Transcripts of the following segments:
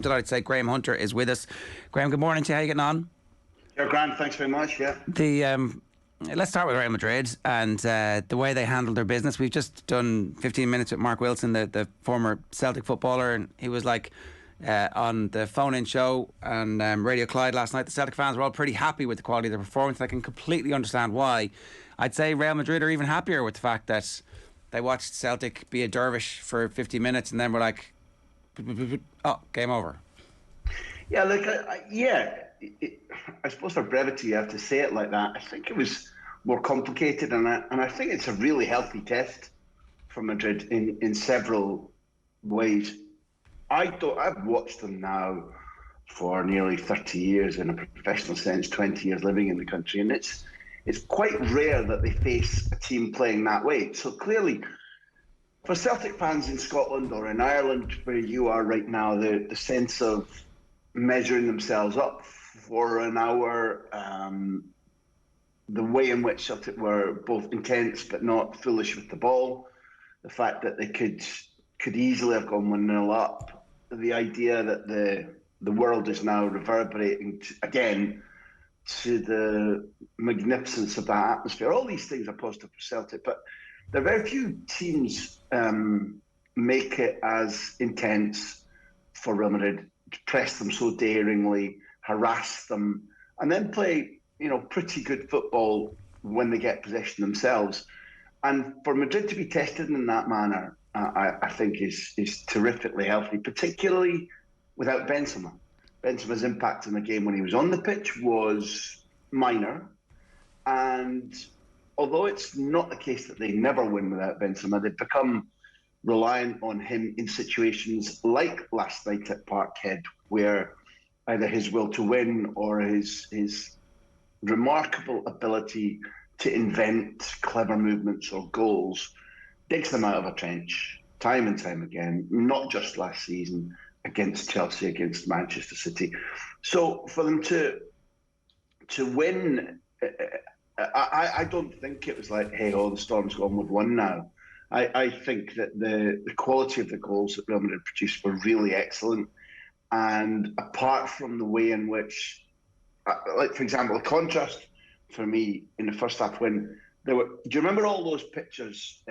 Delighted to say Graham Hunter is with us. Graham, good morning to you. How are you getting on? Yeah, Grant, thanks very much. Yeah. Let's start with Real Madrid and the way they handled their business. We've just done 15 minutes with Mark Wilson, the former Celtic footballer, and he was like on the phone-in show on Radio Clyde last night. The Celtic fans were all pretty happy with the quality of their performance. I can completely understand why. I'd say Real Madrid are even happier with the fact that they watched Celtic be a dervish for 50 minutes and then were like, oh, game over. Yeah, look, I suppose for brevity you have to say it like that. I think it was more complicated, and I think it's a really healthy test for Madrid in several ways. I've watched them now for nearly 30 years in a professional sense, 20 years living in the country, and it's quite rare that they face a team playing that way. So clearly, for Celtic fans in Scotland or in Ireland, where you are right now, the sense of measuring themselves up for an hour, the way in which Celtic were both intense but not foolish with the ball, the fact that they could easily have gone 1-0 up, the idea that the world is now reverberating again to the magnificence of that atmosphere. All these things are positive for Celtic, but there are very few teams make it as intense for Real Madrid, to press them so daringly, harass them, and then play, pretty good football when they get possession themselves. And for Madrid to be tested in that manner, I think is terrifically healthy, particularly without Benzema. Benzema's impact in the game when he was on the pitch was minor, and although it's not the case that they never win without Benzema, they've become reliant on him in situations like last night at Parkhead, where either his will to win or his remarkable ability to invent clever movements or goals digs them out of a trench time and time again, not just last season against Chelsea, against Manchester City. So for them to win, I don't think it was like, hey, the Storm's gone, we've won now. I think that the quality of the goals that Real Madrid produced were really excellent. And apart from the way in which, like, for example, the contrast for me in the first half when there were, do you remember all those pictures?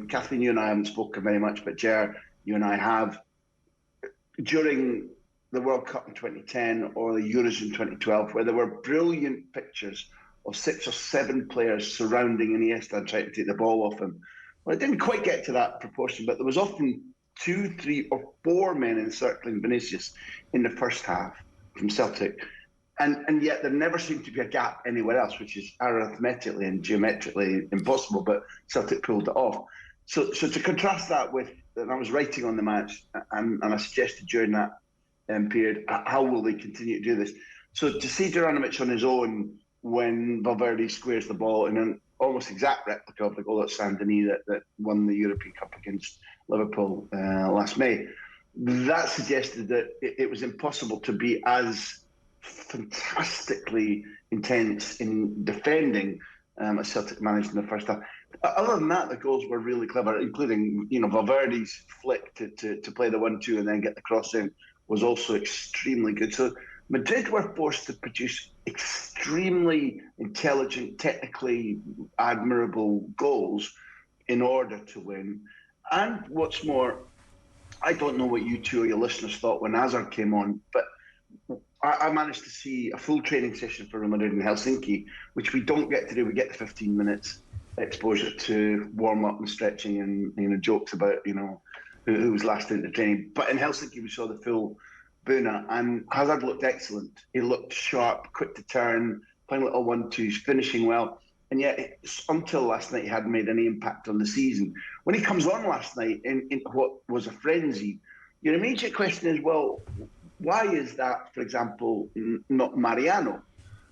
Kathleen, you and I haven't spoken very much, but Ger, you and I have, during the World Cup in 2010 or the Euros in 2012, where there were brilliant pictures of 6 or 7 players surrounding Iniesta and trying to take the ball off him. Well, it didn't quite get to that proportion, but there was often 2, 3 or 4 men encircling Vinicius in the first half from Celtic. And yet there never seemed to be a gap anywhere else, which is arithmetically and geometrically impossible, but Celtic pulled it off. So to contrast that with, and I was writing on the match, and I suggested during that period, how will they continue to do this? So to see Juranovic on his own when Valverde squares the ball in an almost exact replica of the goal at Saint-Denis that won the European Cup against Liverpool last May, that suggested that it was impossible to be as fantastically intense in defending as Celtic managed in the first half. Other than that, the goals were really clever, including Valverde's flick to play the 1-2 and then get the cross in was also extremely good. So Madrid were forced to produce extremely intelligent, technically admirable goals in order to win. And what's more, I don't know what you two or your listeners thought when Hazard came on, but I managed to see a full training session for Real Madrid in Helsinki, which we don't get to do. We get the 15 minutes exposure to warm up and stretching and jokes about who was last into training. But in Helsinki, we saw the full Buna, and Hazard looked excellent. He looked sharp, quick to turn, playing little 1-2s, finishing well. And yet, until last night, he hadn't made any impact on the season. When he comes on last night in what was a frenzy, your immediate question is, well, why is that, for example, not Mariano?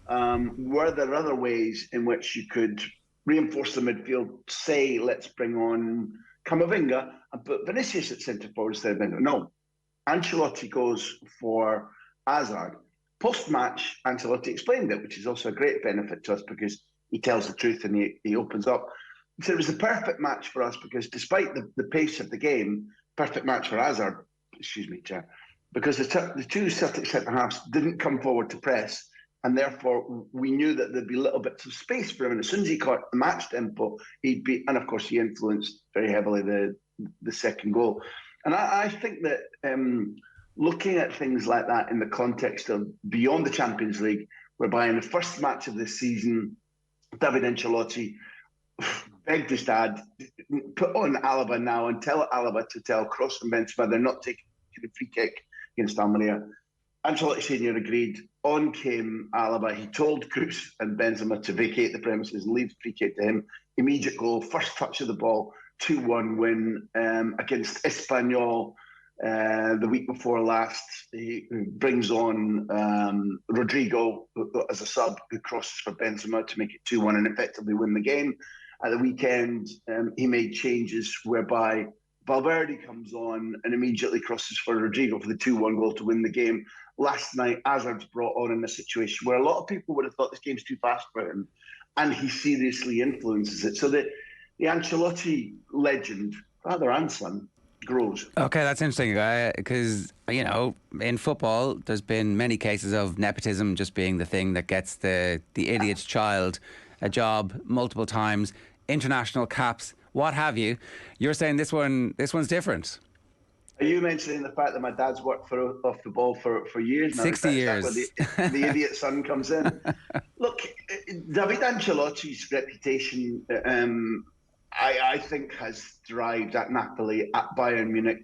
Were there other ways in which you could reinforce the midfield, say, let's bring on Camavinga and put Vinicius at centre forward instead of Benzema? No. Ancelotti goes for Hazard. Post-match, Ancelotti explained it, which is also a great benefit to us because he tells the truth and he opens up. He said it was the perfect match for us because despite the pace of the game, perfect match for Hazard, excuse me, Chair, because the two Celtic centre-halves didn't come forward to press, and therefore we knew that there'd be little bits of space for him. And as soon as he caught the match tempo, he'd be, and of course he influenced very heavily the second goal. And I think that looking at things like that in the context of beyond the Champions League, whereby in the first match of this season, David Ancelotti begged his dad, put on Alaba now and tell Alaba to tell Kroos and Benzema they're not taking a free kick against Almeria. Ancelotti Senior agreed. On came Alaba. He told Kroos and Benzema to vacate the premises and leave the free kick to him. Immediate goal, first touch of the ball, 2-1 win against Espanyol the week before last. He brings on Rodrigo as a sub who crosses for Benzema to make it 2-1 and effectively win the game. At the weekend, he made changes whereby Valverde comes on and immediately crosses for Rodrigo for the 2-1 goal to win the game. Last night, Hazard's brought on in a situation where a lot of people would have thought this game's too fast for him, and he seriously influences it. So the Ancelotti legend, father and son, grows. Okay, that's interesting, because, you know, in football, there's been many cases of nepotism just being the thing that gets the idiot's child a job multiple times, international caps, what have you. You're saying this one's different. Are you mentioning the fact that my dad's worked off the ball for years now? 60 years. Where the idiot son comes in. Look, David Ancelotti's reputation, I think, has thrived at Napoli, at Bayern Munich.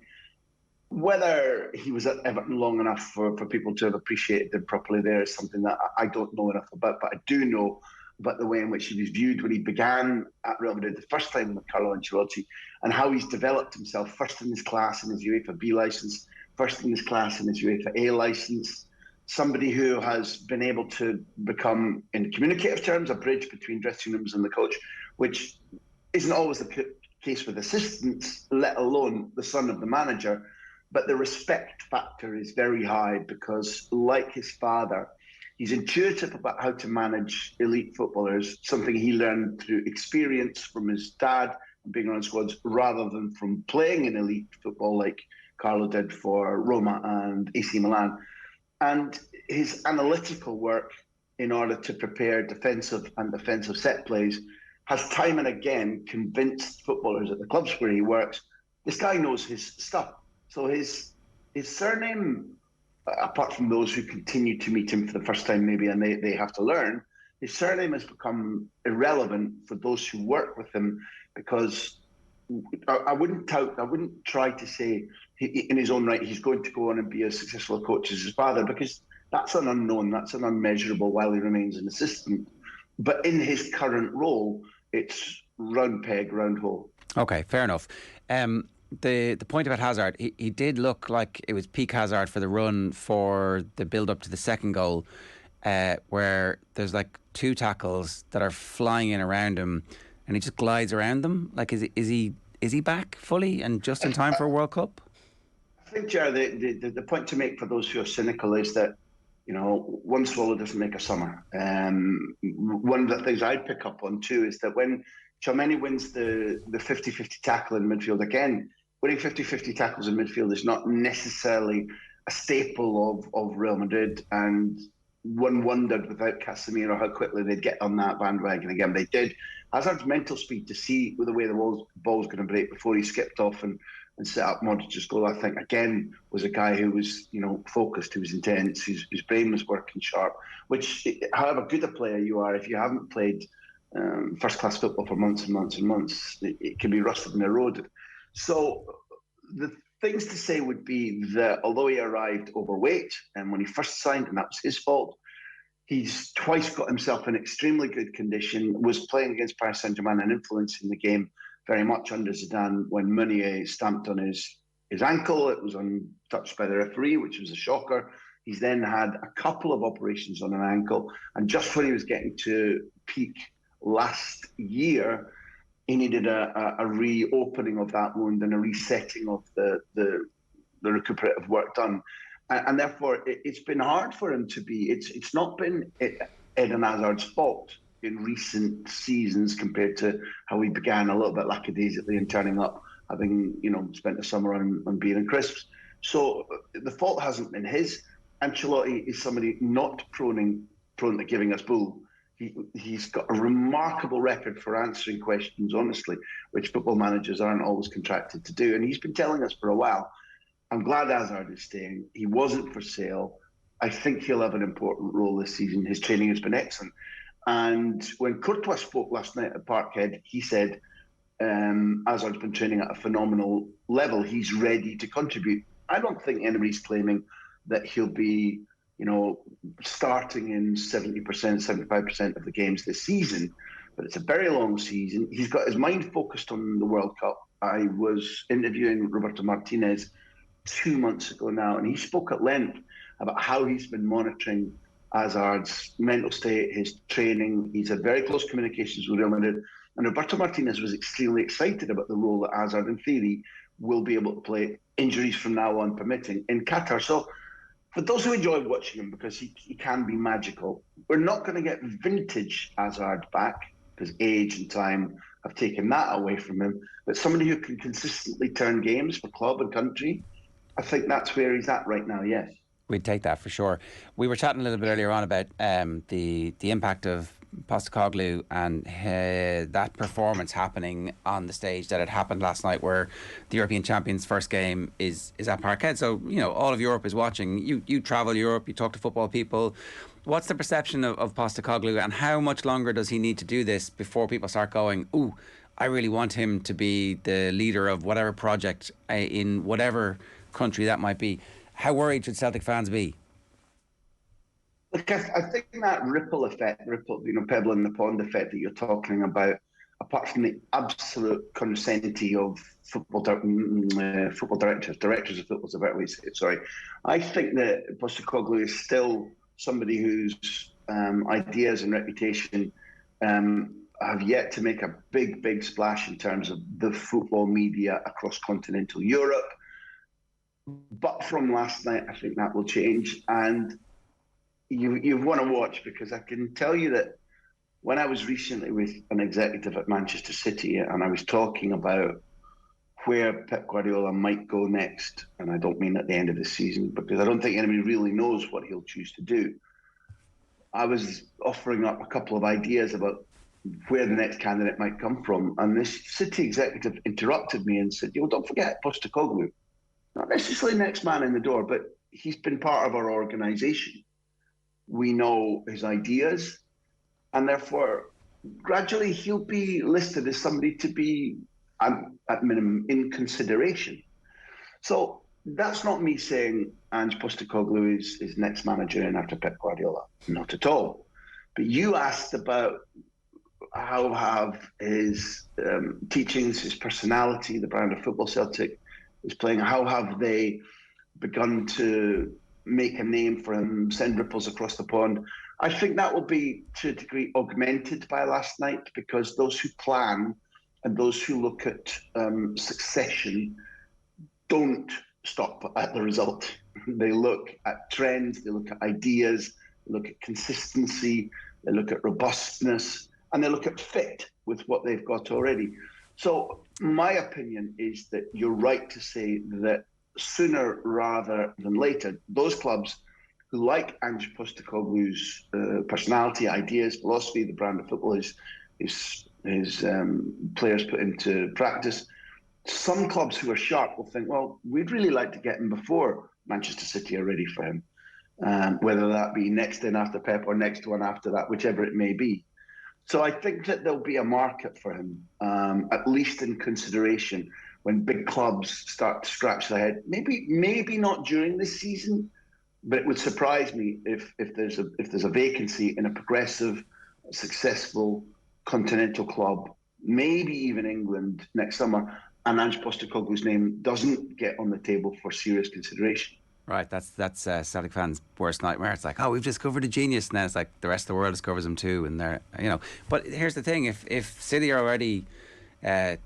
Whether he was at Everton long enough for people to have appreciated him properly there is something that I don't know enough about, but I do know about the way in which he was viewed when he began at Real Madrid the first time with Carlo Ancelotti, and how he's developed himself first in his class in his UEFA B licence, first in his class in his UEFA A licence. Somebody who has been able to become, in communicative terms, a bridge between dressing rooms and the coach, which isn't always the case with assistants, let alone the son of the manager. But the respect factor is very high because, like his father, he's intuitive about how to manage elite footballers, something he learned through experience from his dad and being around squads rather than from playing in elite football like Carlo did for Roma and AC Milan. And his analytical work in order to prepare defensive and offensive set plays has time and again convinced footballers at the clubs where he works, this guy knows his stuff. So his surname, apart from those who continue to meet him for the first time maybe and they have to learn, his surname has become irrelevant for those who work with him, because I wouldn't try to say in his own right he's going to go on and be as successful a coach as his father, because that's an unknown, that's an unmeasurable while he remains an assistant. But in his current role, it's round peg, round hole. Okay, fair enough. The point about Hazard, he did look like it was peak Hazard for the run for the build-up to the second goal, where there's like two tackles that are flying in around him and he just glides around them. Like, is he back fully and just in time for a World Cup? I think, Ger, the point to make for those who are cynical is that, you know, one swallow doesn't make a summer. One of the things I'd pick up on too is that when Tchouaméni wins the 50-50 tackle in midfield, again, winning 50-50 tackles in midfield is not necessarily a staple of Real Madrid, and one wondered without Casemiro how quickly they'd get on that bandwagon again. They did. Hazard's mental speed to see the way the ball's going to break before he skipped off and set up Modric's goal, I think, again, was a guy who was, you know, focused, who was intense, his brain was working sharp, which, however good a player you are, if you haven't played first-class football for months and months and months, it can be rusted and eroded. So the things to say would be that although he arrived overweight, and when he first signed, and that was his fault, he's twice got himself in extremely good condition, was playing against Paris Saint-Germain and influencing the game very much under Zidane when Meunier stamped on his ankle. It was untouched by the referee, which was a shocker. He's then had a couple of operations on an ankle, and just when he was getting to peak last year, he needed a reopening of that wound and a resetting of the recuperative work done. And therefore, it's been hard for him to be. It's not been Eden Hazard's fault in recent seasons compared to how he began a little bit lackadaisically and turning up, having, you know, spent the summer on beer and crisps. So the fault hasn't been his. Ancelotti is somebody not prone to giving us bull. He's got a remarkable record for answering questions honestly, which football managers aren't always contracted to do. And he's been telling us for a while, I'm glad Hazard is staying. He wasn't for sale. I think he'll have an important role this season. His training has been excellent. And when Courtois spoke last night at Parkhead, he said, Hazard's been training at a phenomenal level. He's ready to contribute. I don't think anybody's claiming that he'll be, starting in 70%, 75% of the games this season, but it's a very long season. He's got his mind focused on the World Cup. I was interviewing Roberto Martinez 2 months ago now, and he spoke at length about how he's been monitoring Hazard's mental state, his training. He's had very close communications with Real Madrid. And Roberto Martinez was extremely excited about the role that Hazard, in theory, will be able to play, injuries from now on permitting, in Qatar. So for those who enjoy watching him, because he can be magical, we're not going to get vintage Hazard back, because age and time have taken that away from him. But somebody who can consistently turn games for club and country, I think that's where he's at right now, yes. We'd take that for sure. We were chatting a little bit earlier on about the impact of Postecoglou and that performance happening on the stage that had happened last night, where the European champions' first game is at Parkhead. So, all of Europe is watching. You travel Europe, you talk to football people. What's the perception of Postecoglou, and how much longer does he need to do this before people start going, ooh, I really want him to be the leader of whatever project in whatever country that might be? How worried should Celtic fans be? Look, I think that ripple effect, pebble in the pond effect that you're talking about, apart from the absolute consenti of football directors of football is a better way to say it, sorry. I think that Postecoglou is still somebody whose ideas and reputation have yet to make a big splash in terms of the football media across continental Europe. But from last night, I think that will change. And you want to watch, because I can tell you that when I was recently with an executive at Manchester City and I was talking about where Pep Guardiola might go next, and I don't mean at the end of the season, because I don't think anybody really knows what he'll choose to do. I was offering up a couple of ideas about where the next candidate might come from. And this City executive interrupted me and said, don't forget Postecoglou. Not necessarily next man in the door, but he's been part of our organisation. We know his ideas, and therefore, gradually he'll be listed as somebody to be, at minimum, in consideration. So that's not me saying Ange Postecoglou is next manager in after Pep Guardiola. Not at all. But you asked about how have his teachings, his personality, the brand of football Celtic is playing, how have they begun to make a name for him, send ripples across the pond? I think that will be, to a degree, augmented by last night, because those who plan and those who look at succession don't stop at the result. They look at trends, they look at ideas, they look at consistency, they look at robustness, and they look at fit with what they've got already. So my opinion is that you're right to say that sooner rather than later, those clubs who like Ange Postecoglou's personality, ideas, philosophy, the brand of football his players put into practice, some clubs who are sharp will think, well, we'd really like to get him before Manchester City are ready for him, whether that be next in after Pep or next one after that, whichever it may be. So I think that there'll be a market for him, at least in consideration, when big clubs start to scratch their head. Maybe not during this season, but it would surprise me if there's a vacancy in a progressive, successful continental club, maybe even England next summer, and Ange Postecoglou's name doesn't get on the table for serious consideration. Right, that's Celtic fans' worst nightmare. It's like, oh, we've discovered a genius, and then it's like the rest of the world discovers him too, and they're, But here's the thing: if City are already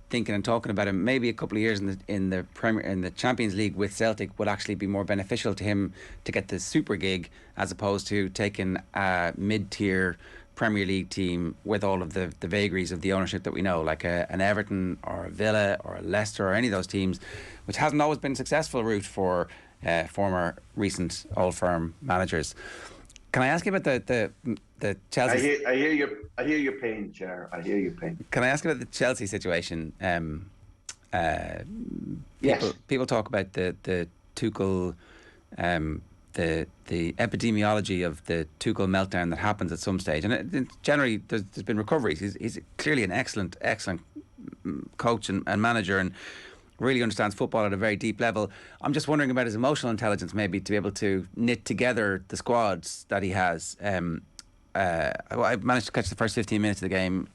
thinking and talking about him, maybe a couple of years in the Champions League with Celtic would actually be more beneficial to him to get the super gig, as opposed to taking a mid-tier Premier League team with all of the vagaries of the ownership that we know, like an Everton or a Villa or a Leicester or any of those teams, which hasn't always been a successful route for former recent Old Firm managers. Can I ask you about the Chelsea? I hear your pain, Ger. I hear your pain. Can I ask you about the Chelsea situation? Yes. People talk about the Tuchel, the epidemiology of the Tuchel meltdown that happens at some stage, and generally there's been recoveries. He's clearly an excellent coach and manager, and really understands football at a very deep level. I'm just wondering about his emotional intelligence, maybe, to be able to knit together the squads that he has. I managed to catch the first 15 minutes of the game,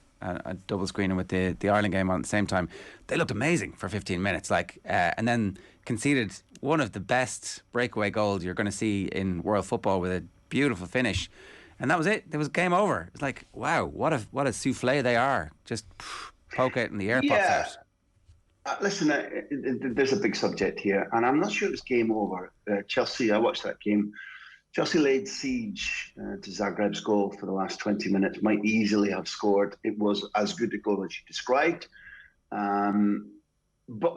double screening with the Ireland game on at the same time. They looked amazing for 15 minutes, and then conceded one of the best breakaway goals you're going to see in world football with a beautiful finish, and that was it. It was game over. It's like, wow, what a souffle they are. Just poke it and the air pops out. Listen, there's a big subject here, and I'm not sure it was game over. Chelsea, I watched that game. Chelsea laid siege to Zagreb's goal for the last 20 minutes, might easily have scored. It was as good a goal as you described. But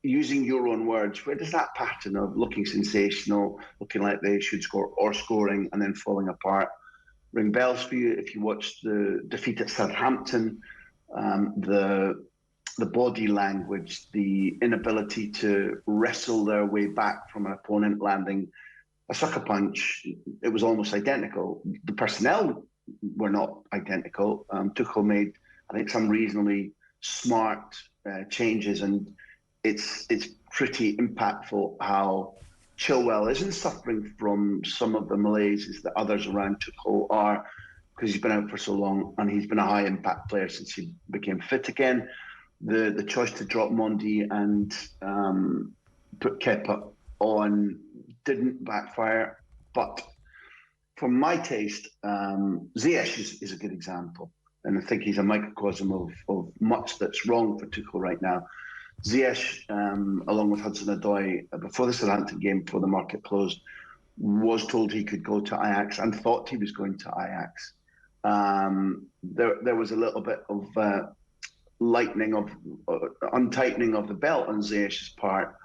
using your own words, where does that pattern of looking sensational, looking like they should score, or scoring and then falling apart, ring bells for you? If you watched the defeat at Southampton, the body language, the inability to wrestle their way back from an opponent landing a sucker punch, it was almost identical. The personnel were not identical. Tuchel made, I think, some reasonably smart changes, and it's pretty impactful how Chilwell isn't suffering from some of the malaises that others around Tuchel are, because he's been out for so long, and he's been a high impact player since he became fit again. The choice to drop Mondi and put Kepa on didn't backfire, but for my taste, Ziyech is a good example, and I think he's a microcosm of much that's wrong for Tuchel right now. Ziyech, along with Hudson-Odoi, before the Southampton game, before the market closed, was told he could go to Ajax and thought he was going to Ajax. There was a little bit of untightening of the belt on Ziyech's part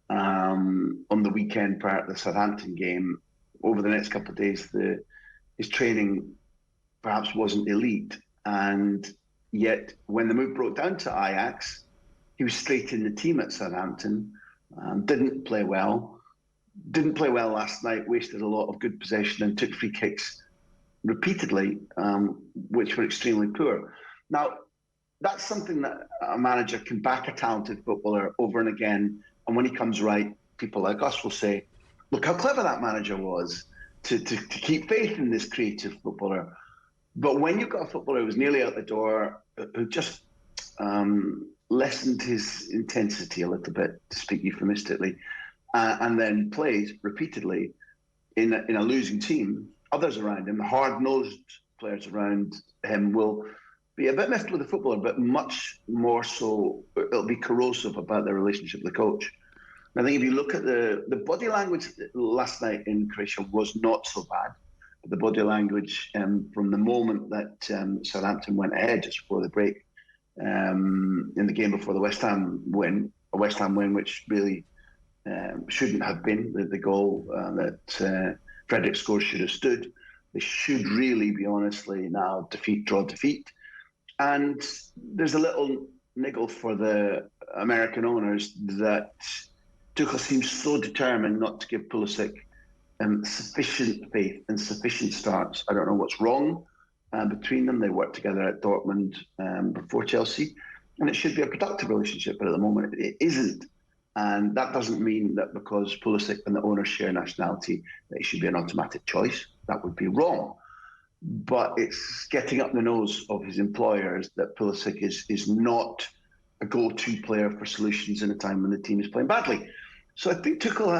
on the weekend prior to the Southampton game. Over the next couple of days, his training perhaps wasn't elite, and yet when the move broke down to Ajax, he was straight in the team at Southampton. Didn't play well last night, wasted a lot of good possession and took free kicks repeatedly, which were extremely poor. Now, that's something that a manager can back a talented footballer over and again, and when he comes right, people like us will say, look how clever that manager was to keep faith in this creative footballer. But when you've got a footballer who was nearly out the door, who just lessened his intensity a little bit, to speak euphemistically, and then plays repeatedly in a losing team, others around him, hard-nosed players around him, will be a bit miffed with the footballer, but much more so, it'll be corrosive about their relationship with the coach. And I think if you look at the body language last night in Croatia was not so bad. The body language from the moment that Southampton went ahead just before the break in the game before the West Ham win, which really shouldn't have been the goal that Frederick scored should have stood. They should really be honestly now defeat, draw, defeat. And there's a little niggle for the American owners that Tuchel seems so determined not to give Pulisic sufficient faith and sufficient starts. I don't know what's wrong between them. They worked together at Dortmund before Chelsea, and it should be a productive relationship, but at the moment it isn't. And that doesn't mean that because Pulisic and the owners share nationality, that it should be an automatic choice. That would be wrong. But it's getting up the nose of his employers that Pulisic is not a go-to player for solutions in a time when the team is playing badly. So I think Tuchel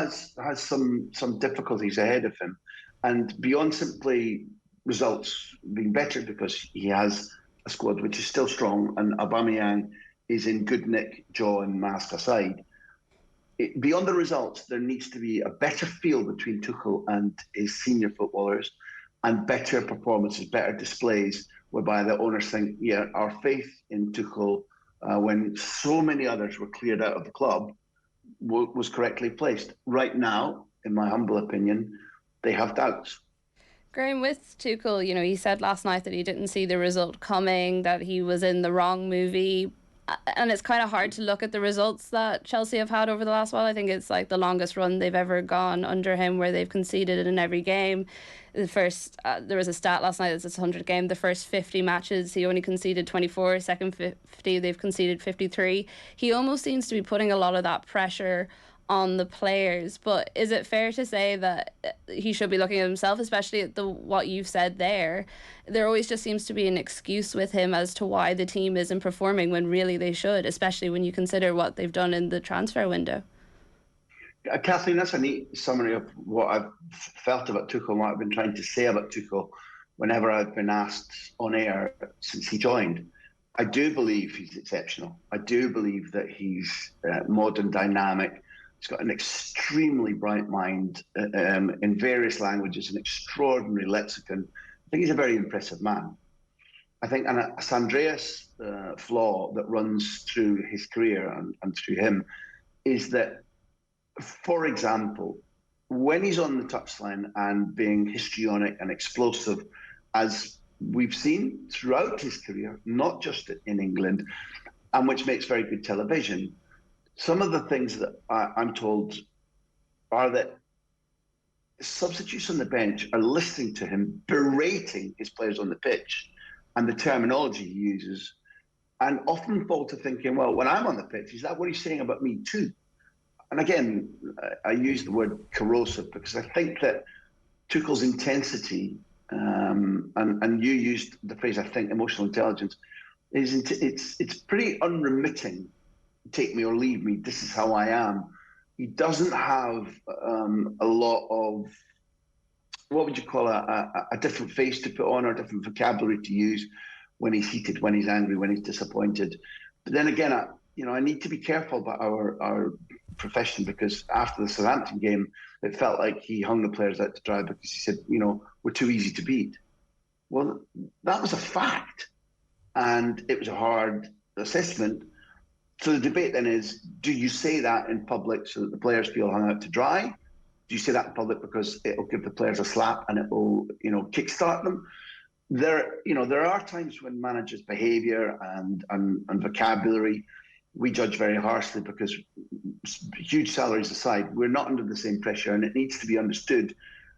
has some difficulties ahead of him. And beyond simply results being better, because he has a squad which is still strong and Aubameyang is in good nick, jaw and mask aside, beyond the results, there needs to be a better feel between Tuchel and his senior footballers, and better performances, better displays, whereby the owners think, yeah, our faith in Tuchel, when so many others were cleared out of the club, was correctly placed. Right now, in my humble opinion, they have doubts. Graham, with Tuchel, he said last night that he didn't see the result coming, that he was in the wrong movie. And it's kind of hard to look at the results that Chelsea have had over the last while. I think it's like the longest run they've ever gone under him, where they've conceded in every game. There was a stat last night that says 100 game. The first 50 matches, he only conceded 24. Second 50, they've conceded 53. He almost seems to be putting a lot of that pressure on the players, but is it fair to say that he should be looking at himself, especially at what you've said there? There always just seems to be an excuse with him as to why the team isn't performing when really they should, especially when you consider what they've done in the transfer window. Kathleen, that's a neat summary of what I've felt about Tuchel and what I've been trying to say about Tuchel whenever I've been asked on air since he joined. I do believe he's exceptional. I do believe that he's modern, dynamic. He's got an extremely bright mind in various languages, an extraordinary lexicon. I think he's a very impressive man. I think a Andreas flaw that runs through his career and through him is that, for example, when he's on the touchline and being histrionic and explosive, as we've seen throughout his career, not just in England, and which makes very good television, some of the things that I'm told are that substitutes on the bench are listening to him berating his players on the pitch and the terminology he uses, and often fall to thinking, well, when I'm on the pitch, is that what he's saying about me too? And again, I use the word corrosive because I think that Tuchel's intensity, and you used the phrase, I think, emotional intelligence, it's pretty unremitting. Take me or leave me, this is how I am. He doesn't have a lot of, what would you call a different face to put on, or a different vocabulary to use when he's heated, when he's angry, when he's disappointed. But then again, I need to be careful about our profession, because after the Southampton game, it felt like he hung the players out to dry because he said, we're too easy to beat. Well, that was a fact, and it was a hard assessment. So the debate then is, do you say that in public so that the players feel hung out to dry? Do you say that in public because it'll give the players a slap and it will, kickstart them? There are times when managers' behaviour and vocabulary we judge very harshly because, huge salaries aside, we're not under the same pressure, and it needs to be understood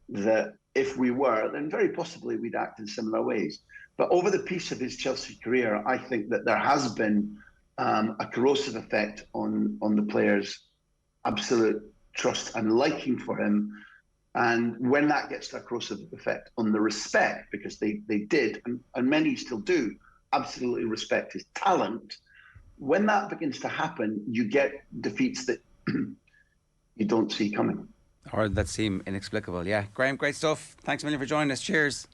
that if we were, then very possibly we'd act in similar ways. But over the piece of his Chelsea career, I think that there has been a corrosive effect on the players' absolute trust and liking for him. And when that gets to a corrosive effect on the respect, because they did, and many still do, absolutely respect his talent, when that begins to happen, you get defeats that you don't see coming. Or that seem inexplicable, yeah. Graham, great stuff. Thanks a million for joining us. Cheers.